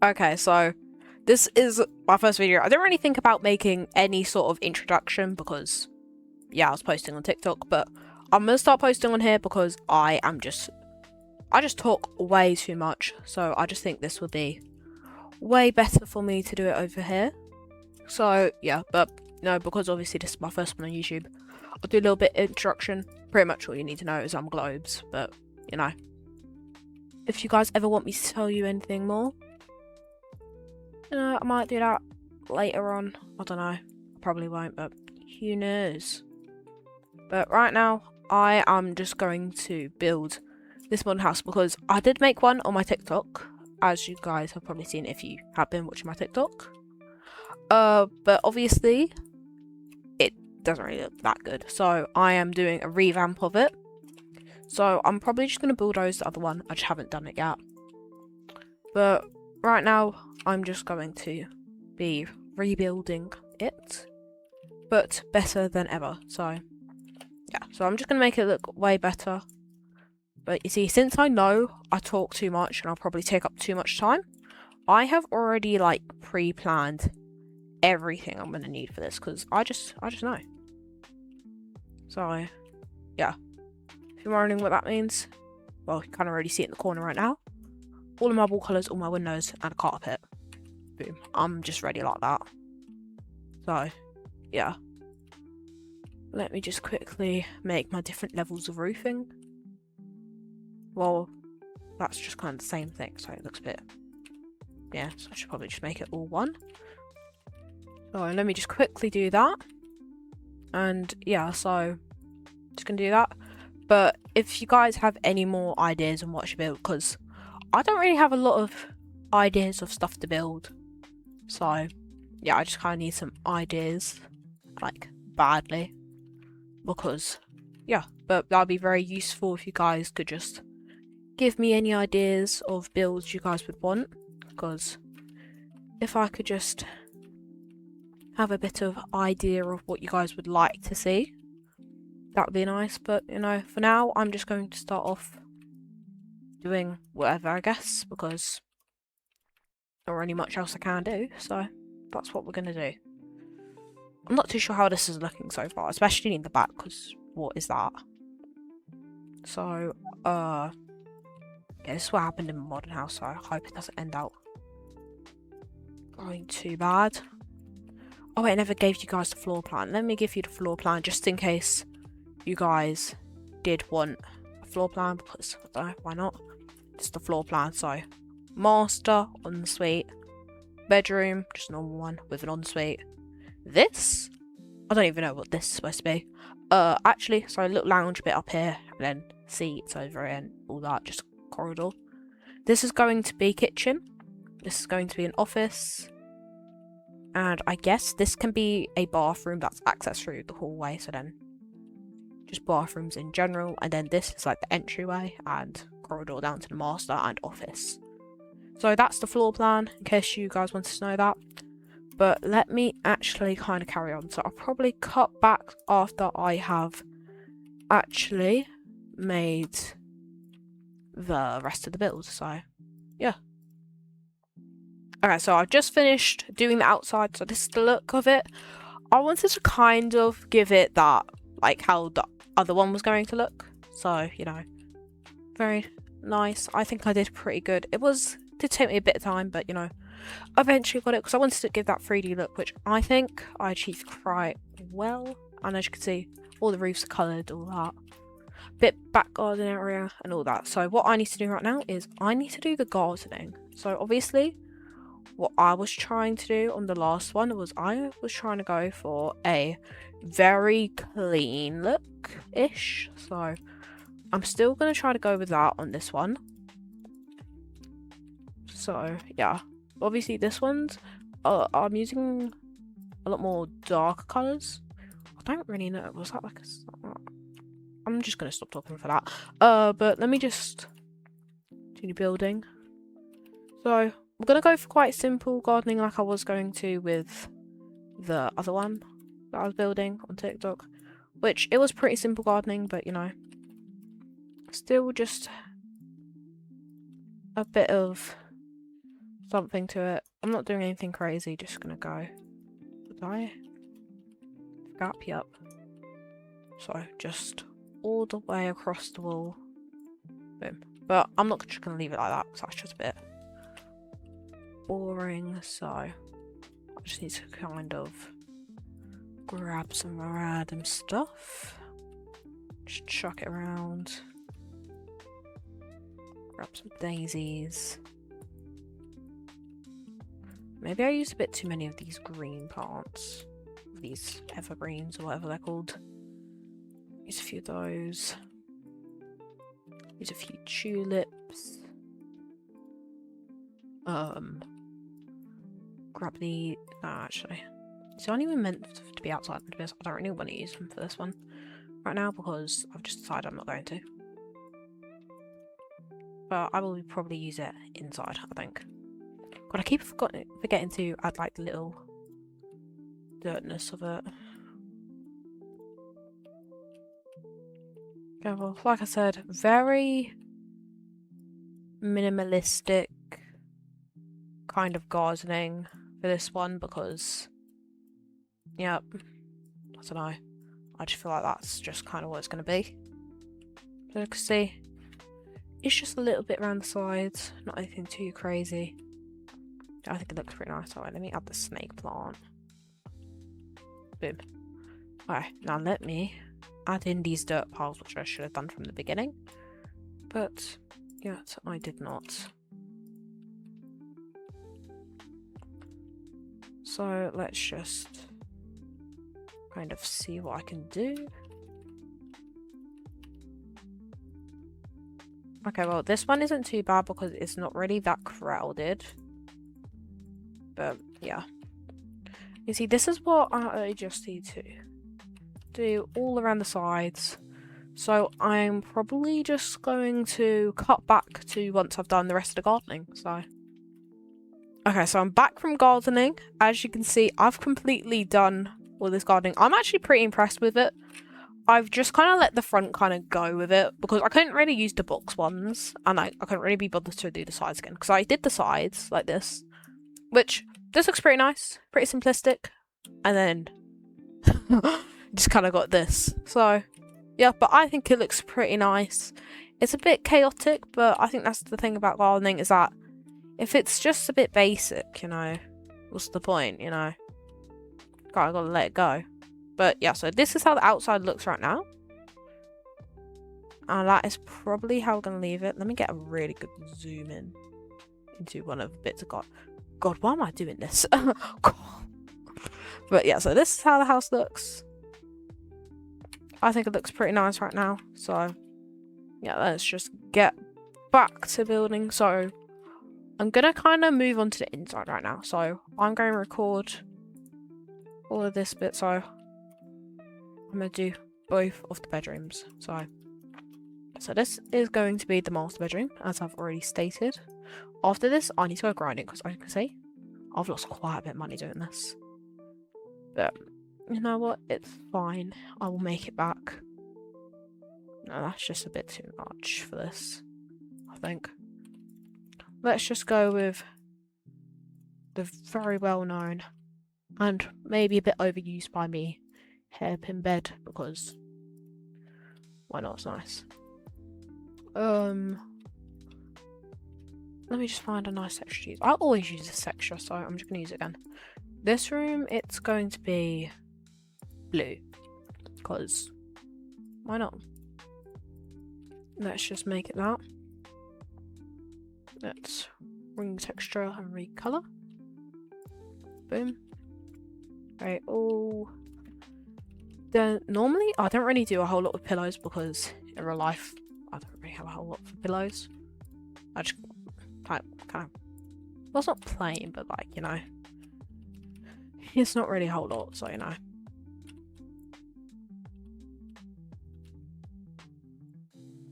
Okay, so this is my first video. I didn't really think about making any sort of introduction because, yeah, I was posting on TikTok, but I'm gonna start posting on here because I just talk way too much. So I just think this would be way better for me to do it over here. So yeah, but no, because obviously this is my first one on YouTube, I'll do a little bit introduction. Pretty much all you need to know is I'm Globes, but you know, if you guys ever want me to tell you anything more, I might do that later on. I don't know. I probably won't, but who knows? But right now, I am just going to build this modern house because I did make one on my TikTok, as you guys have probably seen if you have been watching my TikTok. But obviously, it doesn't really look that good. So I am doing a revamp of it. So I'm probably just going to bulldoze the other one. I just haven't done it yet. But right now, I'm just going to be rebuilding it, but better than ever. So yeah, so I'm just going to make it look way better. But you see, since I know I talk too much and I'll probably take up too much time, I have already like pre-planned everything I'm going to need for this because I just know. So yeah, if you're wondering what that means, well, you can't already see it in the corner right now. All of my wall colours, all my windows, and a carpet. Boom. I'm just ready like that. So, yeah. Let me just quickly make my different levels of roofing. Well, that's just kind of the same thing, so it looks a bit... Yeah, so I should probably just make it all one. So, let me just quickly do that. And, yeah, so... Just gonna do that. But, if you guys have any more ideas on what I should build, because I don't really have a lot of ideas of stuff to build. So, yeah, I just kind of need some ideas, like, badly. Because, yeah, but that'd be very useful if you guys could just give me any ideas of builds you guys would want. Because if I could just have a bit of idea of what you guys would like to see, that would be nice. But, for now, I'm just going to start off doing whatever, I guess, because not really much else I can do, so that's what we're going to do. I'm not too sure how this is looking so far, especially in the back, because what is that? So, yeah, this is what happened in my modern house, so I hope it doesn't end out going too bad. Oh, I never gave you guys the floor plan. Let me give you the floor plan, just in case you guys did want a floor plan, because, I don't know, why not? Just the floor plan, so master, ensuite, bedroom, just a normal one with an ensuite. This, I don't even know what this is supposed to be. Actually, so a little lounge bit up here, and then seats over here and all that, just a corridor. This is going to be kitchen. This is going to be an office. And I guess this can be a bathroom that's accessed through the hallway, so then just bathrooms in general. And then this is like the entryway and corridor down to the master and office. So that's the floor plan, in case you guys wanted to know that. But let me actually kind of carry on. So I'll probably cut back after I have actually made the rest of the build. So, yeah. Okay, so I've just finished doing the outside. So this is the look of it. I wanted to kind of give it that, like how the other one was going to look. So, very nice. I think I did pretty good. It did take me a bit of time, but I eventually got it because I wanted to give that 3D look, which I think I achieved quite well. And as you can see, all the roofs are coloured, all that. Bit back garden area and all that. So what I need to do right now is I need to do the gardening. So obviously, what I was trying to do on the last one was I was trying to go for a very clean look-ish. So I'm still going to try to go with that on this one. So, yeah. Obviously, this one's... I'm using a lot more dark colours. I don't really know. Was that like a... I'm just going to stop talking for that. But let me just do the building. So, I'm going to go for quite simple gardening like I was going to with the other one that I was building on TikTok. Which, it was pretty simple gardening, but, still just a bit of something to it. I'm not doing anything crazy, just gonna go. Did I? Gap, yep. So just all the way across the wall. Boom. But I'm not just gonna leave it like that, because that's just a bit boring. So I just need to kind of grab some random stuff. Just chuck it around. Grab some daisies. Maybe I used a bit too many of these green plants. These evergreens or whatever they're called. Use a few of those. Use a few tulips. Grab the... actually. It's not even meant to be outside. I don't really want to use them for this one right now because I've just decided I'm not going to. But I will probably use it inside, I think. God, I keep forgetting to add like the little dirtness of it. Okay, well, like I said, very minimalistic kind of gardening for this one because, yep, I don't know. I just feel like that's just kind of what it's going to be. So you can see, it's just a little bit around the sides, not anything too crazy. I think it looks pretty nice. Alright, let me add the snake plant. Boom. Alright, now let me add in these dirt piles, which I should have done from the beginning. But, yet I did not. So, let's just kind of see what I can do. Okay, well, this one isn't too bad because it's not really that crowded. But, yeah. You see, this is what I just need to do all around the sides. So, I'm probably just going to cut back to once I've done the rest of the gardening. So, okay, so I'm back from gardening. As you can see, I've completely done all this gardening. I'm actually pretty impressed with it. I've just kind of let the front kind of go with it because I couldn't really use the box ones and I couldn't really be bothered to do the sides again because I did the sides like this, which this looks pretty nice, pretty simplistic, and then just kind of got this. So yeah, but I think it looks pretty nice. It's a bit chaotic, but I think that's the thing about gardening is that if it's just a bit basic, you know, what's the point, you know? God, I gotta let it go. But yeah, so this is how the outside looks right now. And that is probably how we're going to leave it. Let me get a really good zoom in into one of the bits of God. God, why am I doing this? But yeah, so this is how the house looks. I think it looks pretty nice right now. So yeah, let's just get back to building. So I'm going to kind of move on to the inside right now. So I'm going to record all of this bit. So I'm going to do both of the bedrooms. So this is going to be the master bedroom, as I've already stated. After this, I need to go grinding, because as you can see, I've lost quite a bit of money doing this. But, you know what? It's fine. I will make it back. No, that's just a bit too much for this, I think. Let's just go with the very well-known, and maybe a bit overused by me, hairpin bed, because why not? It's nice. Let me just find a nice texture to use. I always use this texture, so I'm just gonna use it again. This room, it's going to be blue, because why not? Let's just make it that. Let's ring texture and recolor. Boom. Right, all. Then normally I don't really do a whole lot with pillows because in real life I don't really have a whole lot for pillows. I just kind of, well, it's not plain, but like, you know, it's not really a whole lot, so you know.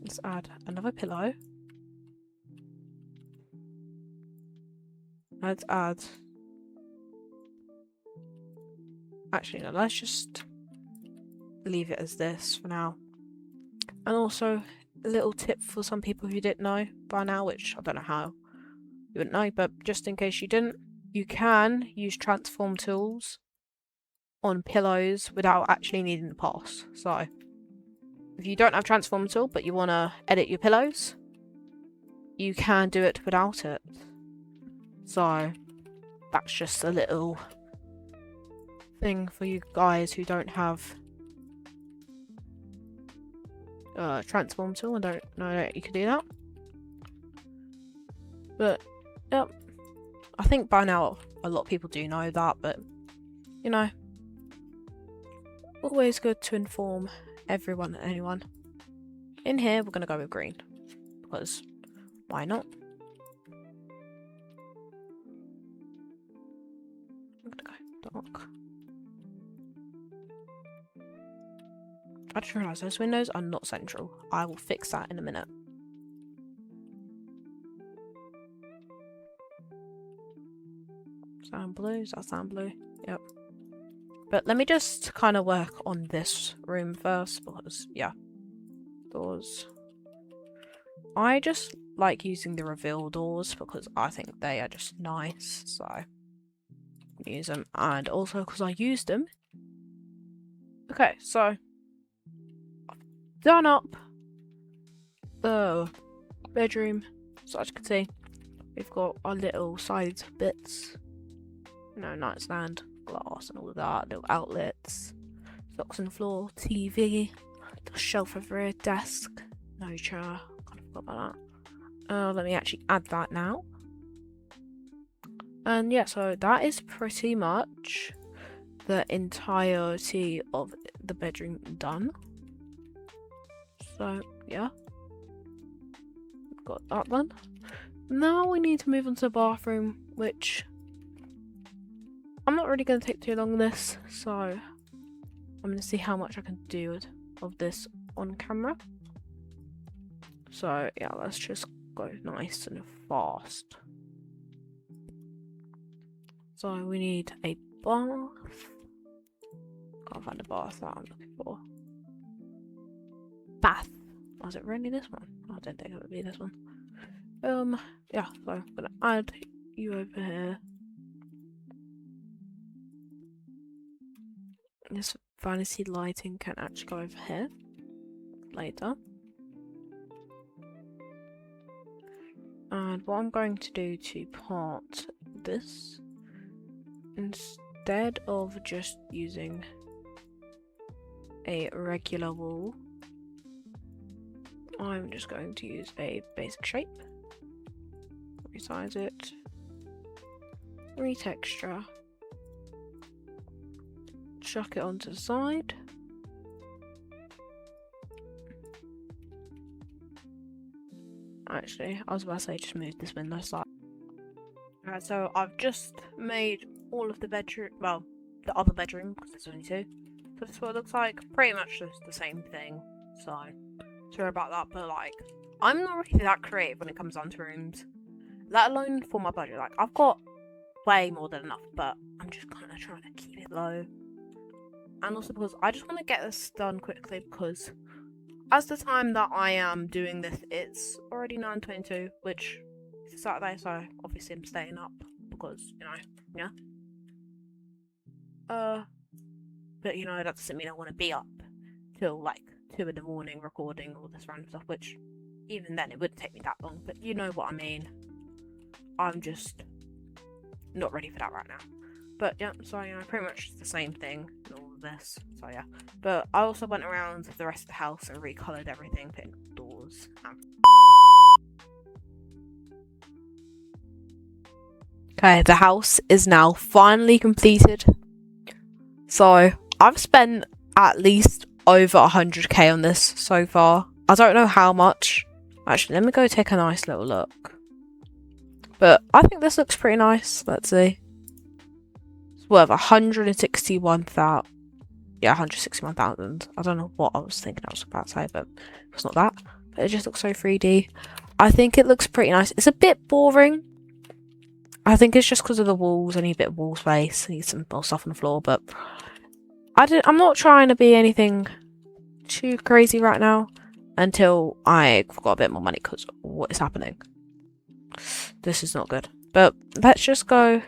Let's add another pillow. Let's add. Actually, no, let's just leave it as this for now. And also, a little tip for some people who didn't know by now, which I don't know how you wouldn't know, but just in case you didn't, you can use transform tools on pillows without actually needing the pass. So if you don't have transform tool but you want to edit your pillows, you can do it without it. So that's just a little thing for you guys who don't have transform tool and don't know that you can do that. But yep, I think by now a lot of people do know that, but you know, always good to inform everyone and anyone. In here we're gonna go with green, because why not? I'm gonna go dark. I just realised those windows are not central. I will fix that in a minute. Sand blue, is that sand blue? Yep. But let me just kind of work on this room first, because, yeah. Doors. I just like using the reveal doors, because I think they are just nice, so use them. And also because I used them. Okay, so done up the bedroom. So as you can see, we've got our little side bits, you know, nightstand, glass and all of that, little outlets, socks on the floor, TV, the shelf over here, desk, no chair, kind of forgot about that. Let me actually add that now. And yeah, so that is pretty much the entirety of the bedroom done. So yeah, got that one. Now we need to move on to the bathroom, which I'm not really going to take too long on this, so I'm going to see how much I can do of this on camera. So yeah, let's just go nice and fast. So we need a bath. Can't find a bath that I'm looking for. Bath. Was it really this one? I don't think it would be this one. Yeah, so I'm gonna add you over here. This vanity lighting can actually go over here later. And what I'm going to do to part this, instead of just using a regular wall, I'm just going to use a basic shape, resize it, retexture, chuck it onto the side, actually I was about to say just move this window side. Alright, so I've just made all of the bedroom, well, the other bedroom, because there's only two, so this is what it looks like, pretty much just the same thing, so sorry about that, but like, I'm not really that creative when it comes down to rooms, let alone for my budget. Like, I've got way more than enough, but I'm just kind of trying to keep it low, and also because I just want to get this done quickly, because as the time that I am doing this, it's already 9:22, which is Saturday, so obviously I'm staying up, because, you know, yeah. But you know, that doesn't mean I want to be up till like 2 in the morning recording all this random stuff, which even then it wouldn't take me that long, but you know what I mean. I'm just not ready for that right now. But yeah, so you know, pretty much the same thing in all of this, so yeah. But I also went around the rest of the house and recoloured everything, putting doors and okay, the house is now finally completed. So I've spent at least over 100k on this so far. I don't know how much. Actually, let me go take a nice little look. But I think this looks pretty nice. Let's see. It's worth 161,000. Yeah, 161,000. I don't know what I was thinking I was about to say, but it's not that. But it just looks so 3D. I think it looks pretty nice. It's a bit boring. I think it's just because of the walls. I need a bit of wall space. I need some more stuff on the floor, but I'm not trying to be anything too crazy right now until I've got a bit more money, because what is happening? This is not good. But let's just go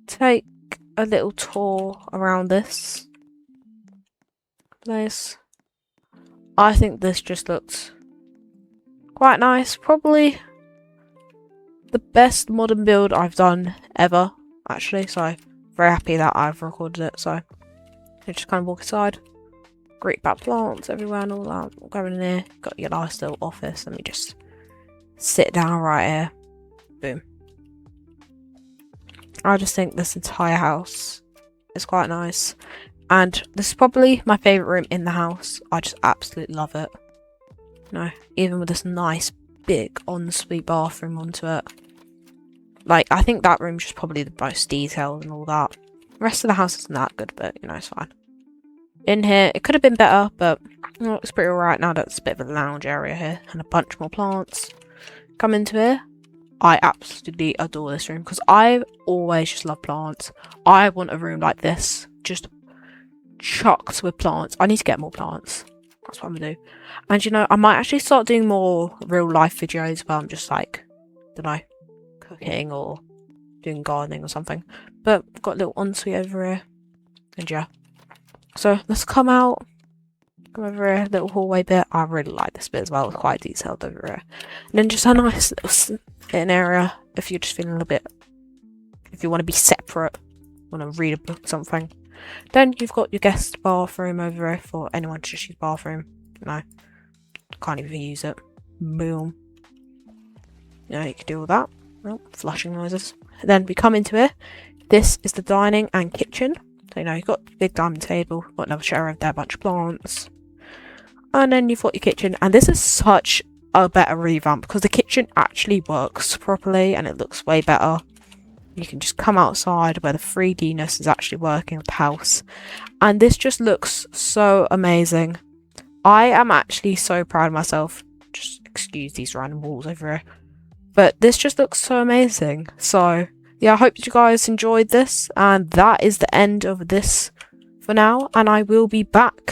take a little tour around this place. I think this just looks quite nice. Probably the best modern build I've done ever, actually. So very happy that I've recorded it. So you just kind of walk inside. Great back plants everywhere and all that. We'll go in here. Got your nice little office. Let me just sit down right here. Boom. I just think this entire house is quite nice. And this is probably my favourite room in the house. I just absolutely love it. Even with this nice big ensuite bathroom onto it. Like, I think that room's just probably the most detailed and all that. The rest of the house isn't that good, but, it's fine. In here, it could have been better, but it's pretty alright now that it's a bit of a lounge area here. And a bunch more plants. Come into here. I absolutely adore this room because I always just love plants. I want a room like this, just chocked with plants. I need to get more plants. That's what I'm gonna do. And I might actually start doing more real life videos where I'm just like, cooking or doing gardening or something. But I've got a little ensuite over here. And yeah. So let's come out. Come over here, little hallway bit. I really like this bit as well. It's quite detailed over here. And then just a nice little sitting area if you're just feeling a little bit, if you want to be separate, want to read a book or something. Then you've got your guest bathroom over here for anyone to just use bathroom. Can't even use it. Boom. You can do all that. Oh, flushing noises. Then we come into here. This is the dining and kitchen. So you've got a big dining table, got another chair over there, a bunch of plants. And then you've got your kitchen, and this is such a better revamp because the kitchen actually works properly and it looks way better. You can just come outside where the 3D-ness is actually working with the house. And this just looks so amazing. I am actually so proud of myself. Just excuse these random walls over here. But this just looks so amazing. So, yeah, I hope you guys enjoyed this. And that is the end of this for now. And I will be back